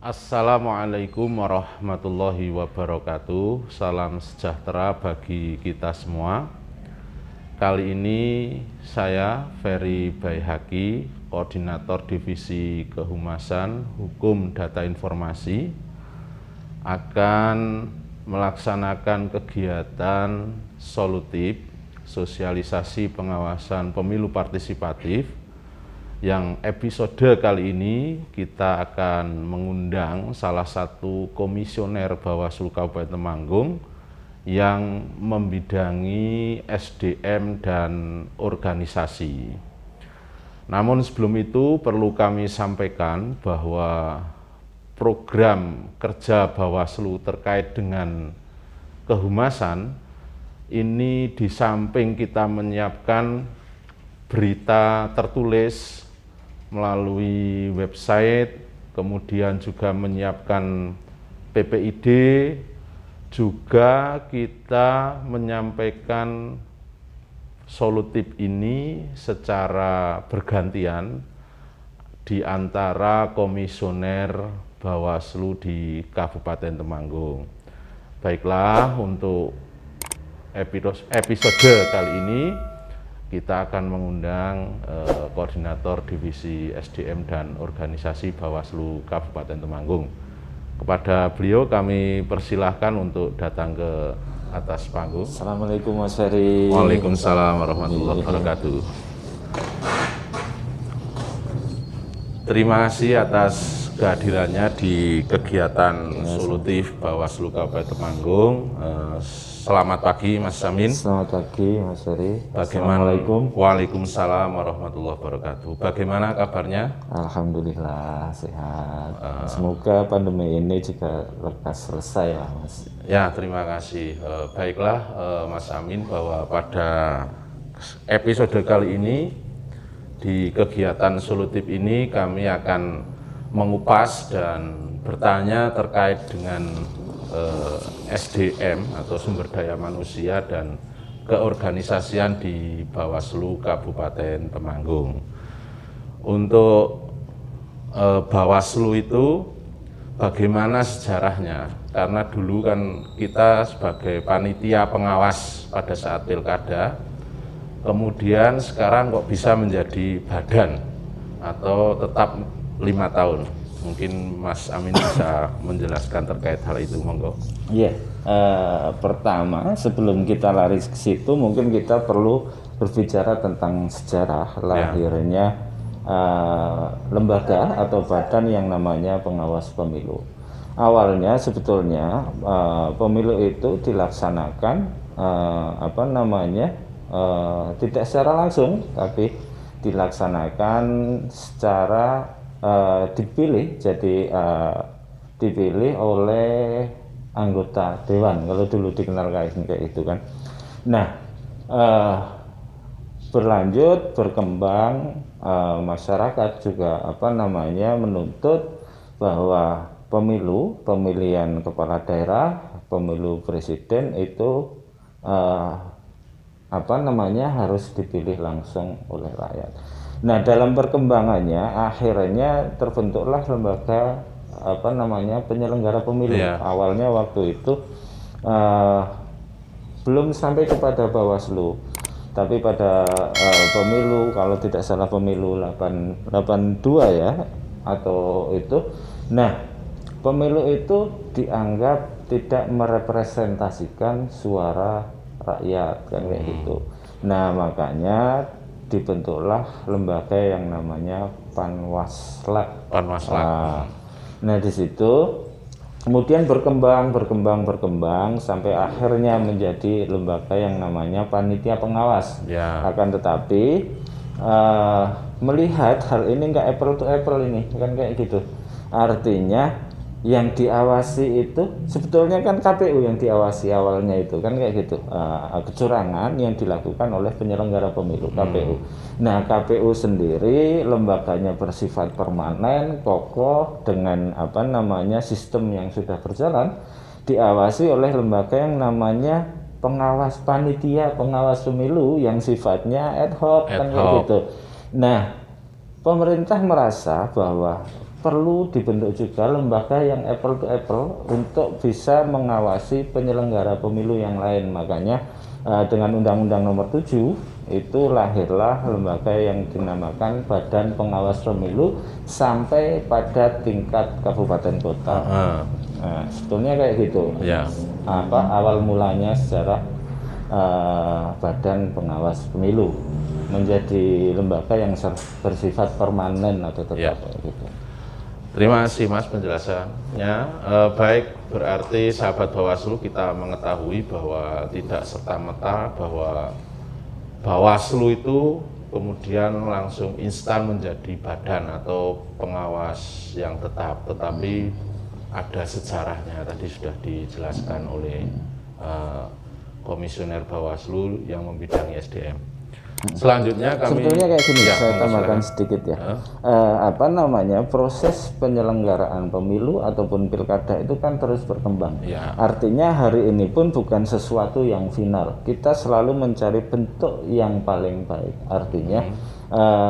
Assalamualaikum warahmatullahi wabarakatuh. Salam sejahtera bagi kita semua. Kali ini saya Ferry Baihaqi, Koordinator Divisi Kehumasan Hukum Data Informasi, akan melaksanakan kegiatan solutif sosialisasi pengawasan pemilu partisipatif. Yang episode kali ini kita akan mengundang salah satu komisioner Bawaslu Kabupaten Temanggung yang membidangi SDM dan organisasi. Namun sebelum itu perlu kami sampaikan bahwa program kerja Bawaslu terkait dengan kehumasan ini, di samping kita menyiapkan berita tertulis melalui website, kemudian juga menyiapkan PPID, juga kita menyampaikan solutif ini secara bergantian di antara komisioner Bawaslu di Kabupaten Temanggung. Baiklah, untuk episode kali ini kita akan mengundang Koordinator Divisi SDM dan Organisasi Bawaslu Kabupaten Temanggung. Kepada beliau kami persilahkan untuk datang ke atas panggung. Assalamualaikum Mas Ferry. Waalaikumsalam warahmatullahi wabarakatuh. Terima kasih atas kehadirannya di kegiatan solutif Bawaslu Kabupaten Temanggung. Selamat pagi Mas Samin. Selamat pagi Mas Ferry. Assalamualaikum. Waalaikumsalam warahmatullahi wabarakatuh. Bagaimana kabarnya? Alhamdulillah sehat. Semoga pandemi ini juga lekas selesai ya Mas. Ya, terima kasih. Baiklah Mas Samin, bahwa pada episode kali ini di kegiatan solutif ini kami akan mengupas dan bertanya terkait dengan SDM atau sumber daya manusia dan keorganisasian di Bawaslu Kabupaten Temanggung. Untuk Bawaslu itu bagaimana sejarahnya? Karena dulu kan kita sebagai panitia pengawas pada saat pilkada, kemudian sekarang kok bisa menjadi badan atau tetap 5 tahun. Mungkin Mas Amin bisa menjelaskan terkait hal itu, monggo. Iya, pertama sebelum kita lari ke situ mungkin kita perlu berbicara tentang sejarah lahirnya lembaga atau badan yang namanya pengawas pemilu. Awalnya sebetulnya pemilu itu dilaksanakan tidak secara langsung, tapi dilaksanakan secara dipilih oleh anggota dewan, kalau dulu dikenal kayak itu kan. Nah, berlanjut berkembang, masyarakat juga menuntut bahwa pemilihan kepala daerah, pemilu presiden itu harus dipilih langsung oleh rakyat. Nah, dalam perkembangannya akhirnya terbentuklah lembaga penyelenggara pemilu. Awalnya waktu itu belum sampai kepada Bawaslu, tapi pada pemilu, kalau tidak salah pemilu 82 ya, atau itu. Nah, pemilu itu dianggap tidak merepresentasikan suara rakyat kan kayak gitu. Nah, makanya dibentuklah lembaga yang namanya Panwasla. Nah, di situ kemudian berkembang sampai akhirnya menjadi lembaga yang namanya panitia pengawas. Akan tetapi melihat hal ini nggak apple to apple ini kan kayak gitu. Artinya yang diawasi itu sebetulnya kan KPU yang diawasi awalnya itu kan kayak gitu, kecurangan yang dilakukan oleh penyelenggara pemilu KPU. Nah, KPU sendiri lembaganya bersifat permanen, kokoh, dengan sistem yang sudah berjalan, diawasi oleh lembaga yang namanya pengawas panitia pengawas pemilu yang sifatnya ad hoc kan kayak gitu. Nah, pemerintah merasa bahwa perlu dibentuk juga lembaga yang apple to apple untuk bisa mengawasi penyelenggara pemilu yang lain. Makanya dengan Undang-Undang Nomor 7 itu lahirlah lembaga yang dinamakan Badan Pengawas Pemilu sampai pada tingkat kabupaten kota. Nah, sebetulnya kayak gitu. Ya. Awal mulanya sejarah Badan Pengawas Pemilu menjadi lembaga yang bersifat permanen atau tetap gitu. Terima kasih Mas penjelasannya. Baik, berarti sahabat Bawaslu kita mengetahui bahwa tidak serta-merta bahwa Bawaslu itu kemudian langsung instan menjadi badan atau pengawas yang tetap, tetapi ada sejarahnya. Tadi sudah dijelaskan oleh Komisioner Bawaslu yang membidangi SDM. Selanjutnya kami sebetulnya kayak gini, saya tambahkan sedikit ya. Proses penyelenggaraan pemilu ataupun pilkada itu kan terus berkembang. Artinya hari ini pun bukan sesuatu yang final. Kita selalu mencari bentuk yang paling baik. Artinya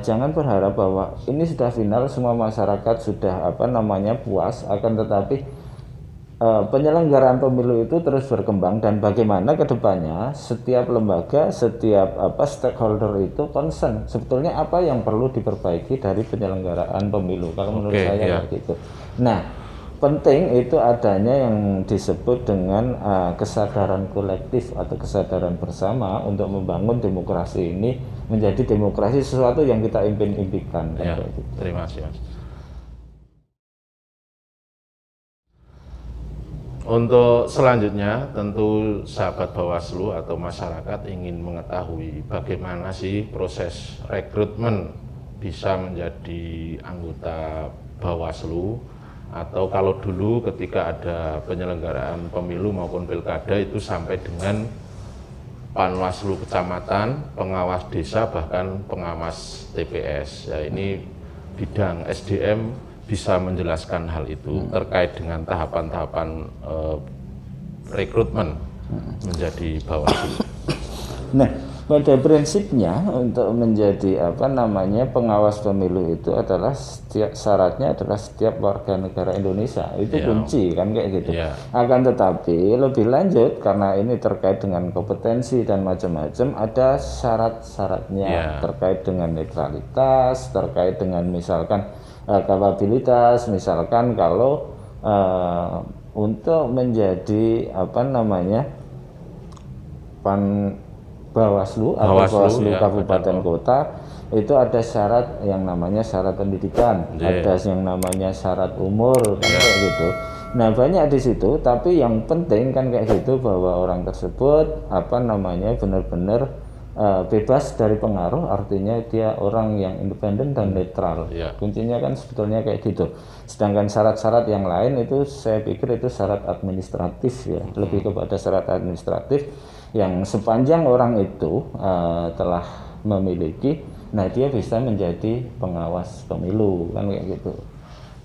jangan berharap bahwa ini sudah final, semua masyarakat sudah puas, akan tetapi penyelenggaraan pemilu itu terus berkembang, dan bagaimana kedepannya setiap lembaga, setiap stakeholder itu concern sebetulnya apa yang perlu diperbaiki dari penyelenggaraan pemilu. Kalau menurut saya gitu. Nah, penting itu adanya yang disebut dengan kesadaran kolektif atau kesadaran bersama untuk membangun demokrasi ini menjadi demokrasi sesuatu yang kita impikan. Gitu. Terima kasih Mas. Untuk selanjutnya tentu sahabat Bawaslu atau masyarakat ingin mengetahui bagaimana sih proses rekrutmen bisa menjadi anggota Bawaslu, atau kalau dulu ketika ada penyelenggaraan pemilu maupun pilkada itu sampai dengan Panwaslu kecamatan, pengawas desa, bahkan pengawas TPS. Ya, ini bidang SDM bisa menjelaskan hal itu terkait dengan tahapan-tahapan rekrutmen menjadi Bawaslu. Nah, pada prinsipnya untuk menjadi pengawas pemilu itu adalah syaratnya adalah setiap warga negara Indonesia. Itu kunci kan kayak gitu. Akan tetapi lebih lanjut karena ini terkait dengan kompetensi dan macam-macam, ada syarat-syaratnya terkait dengan netralitas, terkait dengan misalkan kapabilitas, misalkan kalau untuk menjadi Bawaslu atau Bawaslu Kabupaten Kota itu ada syarat yang namanya syarat pendidikan, ada yang namanya syarat umur, kan kayak gitu. Nah, banyak di situ, tapi yang penting kan kayak gitu bahwa orang tersebut benar-benar bebas dari pengaruh, artinya dia orang yang independen dan netral. Kuncinya kan sebetulnya kayak gitu. Sedangkan syarat-syarat yang lain itu saya pikir itu syarat administratif ya, lebih kepada syarat administratif yang sepanjang orang itu telah memiliki, nah dia bisa menjadi pengawas pemilu kan kayak gitu.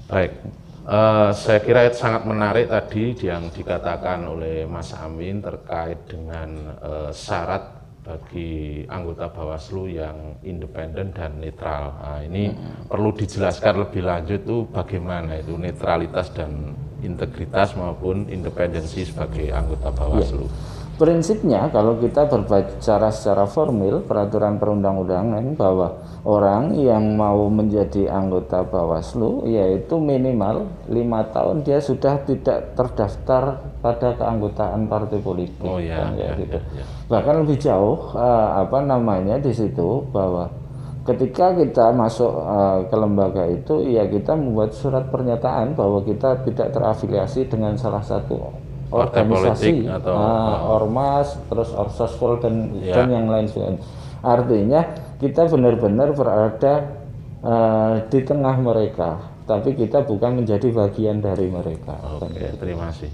Baik, saya kira itu sangat menarik tadi yang dikatakan oleh Mas Amin terkait dengan syarat bagi anggota Bawaslu yang independen dan netral. Nah, ini perlu dijelaskan lebih lanjut tuh bagaimana itu netralitas dan integritas maupun independensi sebagai anggota Bawaslu. Prinsipnya kalau kita berbicara secara formil peraturan perundang-undangan bahwa orang yang mau menjadi anggota Bawaslu yaitu minimal 5 tahun dia sudah tidak terdaftar pada keanggotaan partai politik. Gitu. Bahkan lebih jauh di situ bahwa ketika kita masuk ke lembaga itu ya kita membuat surat pernyataan bahwa kita tidak terafiliasi dengan salah satu organisasi atau ormas, terus orsospol dan yang lain sebagainya. Artinya kita benar-benar berada di tengah mereka, tapi kita bukan menjadi bagian dari mereka. Terima kasih.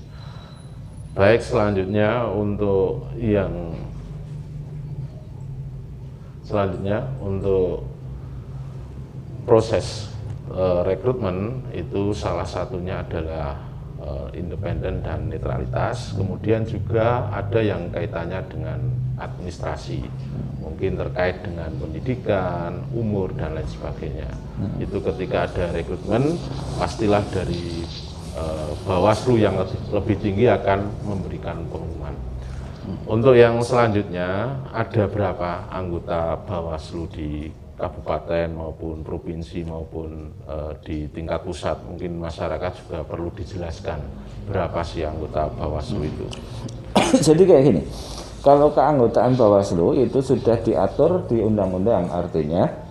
Baik, selanjutnya untuk proses rekrutmen itu salah satunya adalah independen dan netralitas, kemudian juga ada yang kaitannya dengan administrasi, mungkin terkait dengan pendidikan, umur dan lain sebagainya. Itu ketika ada rekrutmen, pastilah dari Bawaslu yang lebih tinggi akan memberikan pengumuman. Untuk yang selanjutnya, ada berapa anggota Bawaslu di kabupaten maupun provinsi maupun di tingkat pusat? Mungkin masyarakat juga perlu dijelaskan berapa sih anggota Bawaslu itu. Jadi kayak gini, kalau keanggotaan Bawaslu itu sudah diatur di undang-undang, artinya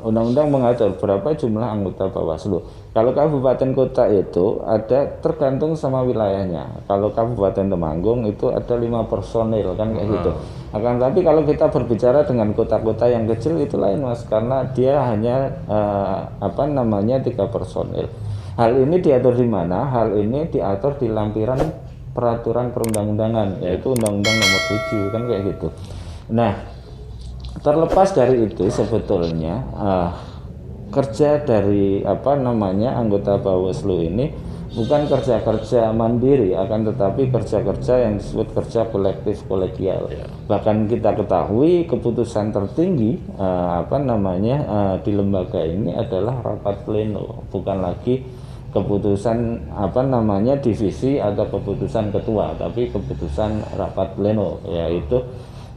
undang-undang mengatur berapa jumlah anggota Bawaslu. Kalau kabupaten kota itu ada tergantung sama wilayahnya. Kalau Kabupaten Temanggung itu ada 5 personil kan kayak gitu. Akan tapi kalau kita berbicara dengan kota-kota yang kecil itu lain Mas, karena dia hanya 3 personil. Hal ini diatur di mana? Hal ini diatur di lampiran peraturan perundang-undangan, yaitu Undang-Undang Nomor 7 kan kayak gitu. Nah, terlepas dari itu sebetulnya kerja dari anggota Bawaslu ini bukan kerja-kerja mandiri, akan tetapi kerja-kerja yang disebut kerja kolektif kolegial. Bahkan kita ketahui keputusan tertinggi di lembaga ini adalah rapat pleno, bukan lagi keputusan divisi atau keputusan ketua, tapi keputusan rapat pleno, yaitu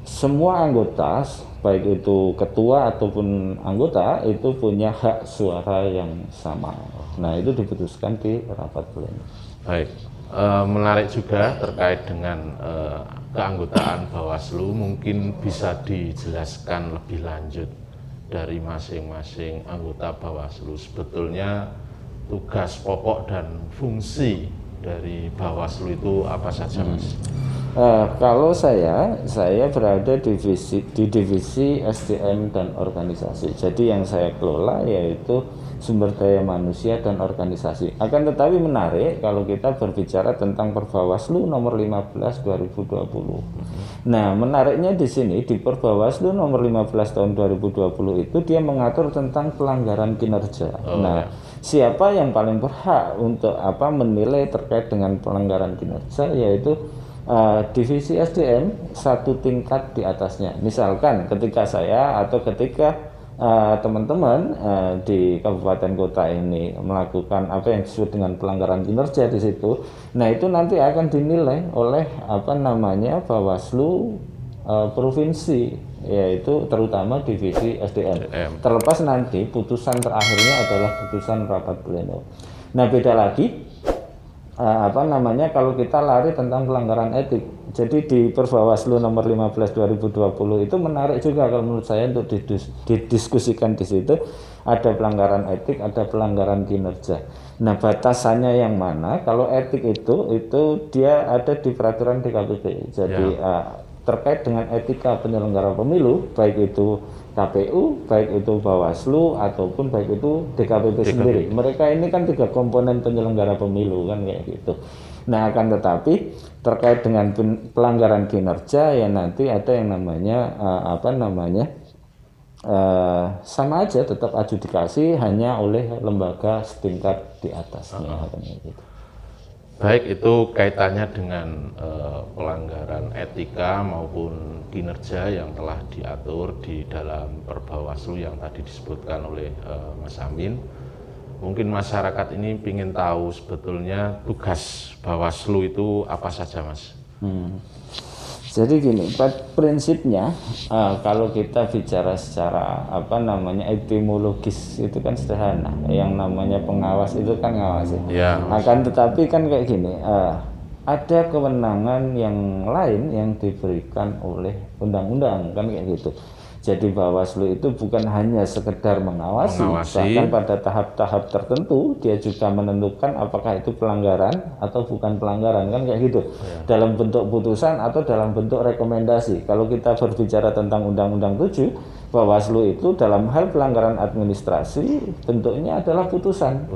semua anggota, baik itu ketua ataupun anggota, itu punya hak suara yang sama. Nah, itu diputuskan di rapat pleno. Baik, menarik juga terkait dengan keanggotaan Bawaslu, mungkin bisa dijelaskan lebih lanjut dari masing-masing anggota Bawaslu. Sebetulnya tugas pokok dan fungsi dari Bawaslu itu apa saja, Mas? Kalau saya berada di divisi SDM dan organisasi. Jadi yang saya kelola yaitu sumber daya manusia dan organisasi. Akan tetapi menarik kalau kita berbicara tentang Perbawaslu nomor 15 2020. Nah, menariknya di sini di Perbawaslu nomor 15 tahun 2020 itu dia mengatur tentang pelanggaran kinerja. Siapa yang paling berhak untuk menilai terkait dengan pelanggaran kinerja, yaitu divisi SDM satu tingkat di atasnya. Misalkan ketika saya atau ketika teman-teman di kabupaten kota ini melakukan apa yang disebut dengan pelanggaran kinerja di situ, nah itu nanti akan dinilai oleh Bawaslu provinsi, yaitu terutama divisi SDM. Terlepas nanti putusan terakhirnya adalah putusan rapat pleno. Nah, beda lagi kalau kita lari tentang pelanggaran etik. Jadi di Perbawaslu nomor 15 2020 itu menarik juga kalau menurut saya untuk didiskusikan di situ. Ada pelanggaran etik, ada pelanggaran kinerja. Nah, batasannya yang mana? Kalau etik itu dia ada di peraturan DKPP. Jadi terkait dengan etika penyelenggara pemilu, baik itu KPU, baik itu Bawaslu ataupun baik itu DKPP sendiri. Mereka ini kan 3 komponen penyelenggara pemilu kan kayak gitu. Nah, akan tetapi terkait dengan pelanggaran kinerja ya nanti ada yang namanya sama aja tetap adjudikasi hanya oleh lembaga setingkat di atasnya gitu. Baik, itu kaitannya dengan pelanggaran etika maupun kinerja yang telah diatur di dalam Perbawaslu yang tadi disebutkan oleh Mas Amin. Mungkin masyarakat ini ingin tahu sebetulnya tugas Bawaslu itu apa saja, Mas? Jadi gini, prinsipnya kalau kita bicara secara etimologis itu kan sederhana. Yang namanya pengawas itu kan ngawasi. Akan tetapi kan kayak gini, ada kewenangan yang lain yang diberikan oleh undang-undang kan kayak gitu. Jadi Bawaslu itu bukan hanya sekedar mengawasi, bahkan pada tahap-tahap tertentu dia juga menentukan apakah itu pelanggaran atau bukan pelanggaran kan kayak gitu. Dalam bentuk putusan atau dalam bentuk rekomendasi. Kalau kita berbicara tentang Undang-Undang 7, Bawaslu itu dalam hal pelanggaran administrasi bentuknya adalah putusan.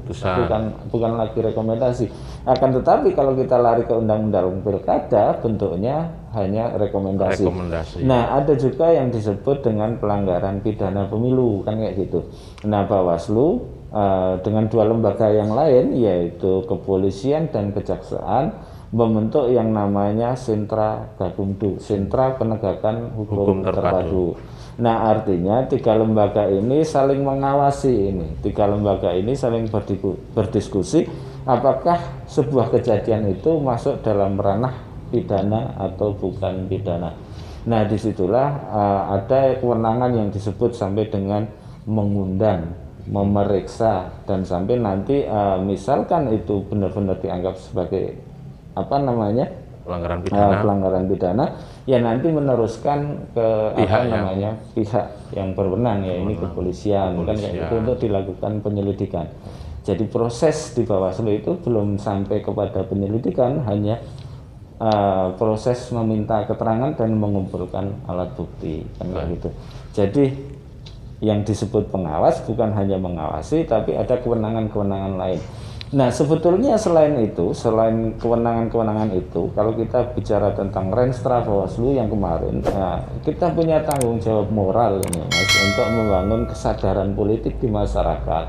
Bukan lagi rekomendasi. Akan tetapi kalau kita lari ke Undang-Undang Pilkada bentuknya hanya rekomendasi. Nah, ada juga yang disebut dengan pelanggaran pidana pemilu kan kayak gitu. Nah, Bawaslu dengan 2 lembaga yang lain yaitu kepolisian dan kejaksaan membentuk yang namanya Sentra Gakumdu, Sentra Penegakan Hukum Terpadu. Nah, artinya tiga lembaga ini saling mengawasi ini. Tiga lembaga ini saling berdiskusi apakah sebuah kejadian itu masuk dalam ranah pidana atau bukan pidana. Nah, disitulah ada kewenangan yang disebut sampai dengan mengundang, memeriksa, dan sampai nanti misalkan itu benar-benar dianggap sebagai pelanggaran pidana, ya nanti meneruskan ke pihak yang berwenang, ya ini kepolisian kan kayak itu, untuk dilakukan penyelidikan. Jadi proses di Bawaslu itu belum sampai kepada penyelidikan, hanya proses meminta keterangan dan mengumpulkan alat bukti kan kayak gitu. Jadi yang disebut pengawas bukan hanya mengawasi, tapi ada kewenangan-kewenangan lain. Nah, sebetulnya selain kewenangan-kewenangan itu, kalau kita bicara tentang Renstra Bawaslu yang kemarin, kita punya tanggung jawab moral ini, Mas, untuk membangun kesadaran politik di masyarakat,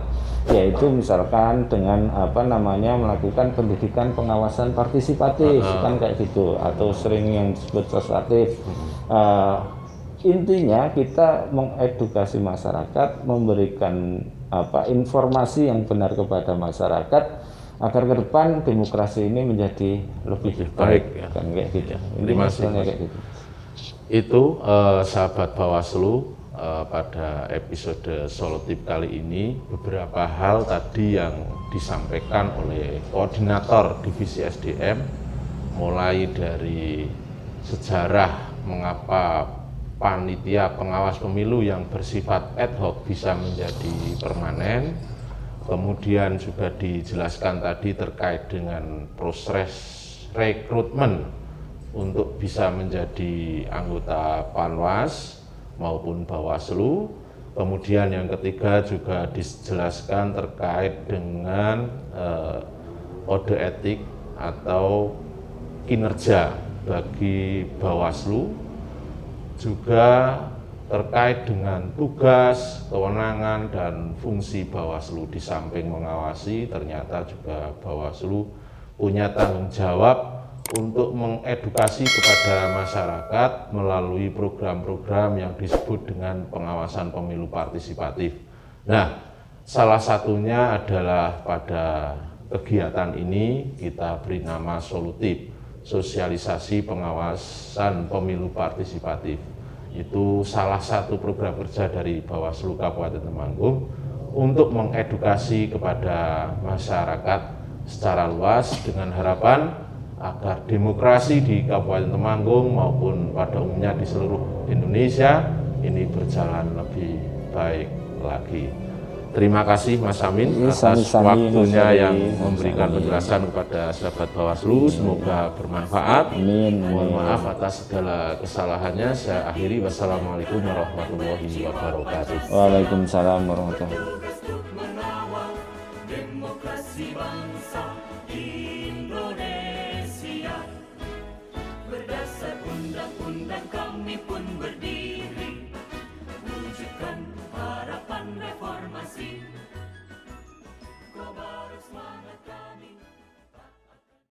yaitu misalkan dengan melakukan pendidikan pengawasan partisipatif kan kayak gitu, atau sering yang disebut sosiatif. Intinya kita mengedukasi masyarakat, memberikan informasi yang benar kepada masyarakat agar ke depan demokrasi ini menjadi lebih baik kan kayak gitu. Terima kasih, kayak gitu. Itu sahabat Bawaslu, pada episode Solotip kali ini beberapa hal tadi yang disampaikan oleh koordinator divisi SDM, mulai dari sejarah mengapa panitia pengawas pemilu yang bersifat ad hoc bisa menjadi permanen, kemudian juga dijelaskan tadi terkait dengan proses rekrutmen untuk bisa menjadi anggota Panwas maupun Bawaslu. Kemudian yang ketiga juga dijelaskan terkait dengan kode etik atau kinerja bagi Bawaslu, juga terkait dengan tugas, kewenangan, dan fungsi Bawaslu. Di samping mengawasi, ternyata juga Bawaslu punya tanggung jawab untuk mengedukasi kepada masyarakat melalui program-program yang disebut dengan pengawasan pemilu partisipatif. Nah, salah satunya adalah pada kegiatan ini kita beri nama Solutip, sosialisasi pengawasan pemilu partisipatif. Itu salah satu program kerja dari Bawaslu Kabupaten Temanggung untuk mengedukasi kepada masyarakat secara luas dengan harapan agar demokrasi di Kabupaten Temanggung maupun pada umumnya di seluruh Indonesia ini berjalan lebih baik lagi. Terima kasih Mas Amin atas waktunya yang memberikan penjelasan kepada sahabat Bawaslu. Semoga bermanfaat. Mohon maaf atas segala kesalahannya. Saya akhiri. Wassalamualaikum warahmatullahi wabarakatuh. Waalaikumsalam warahmatullahi wabarakatuh.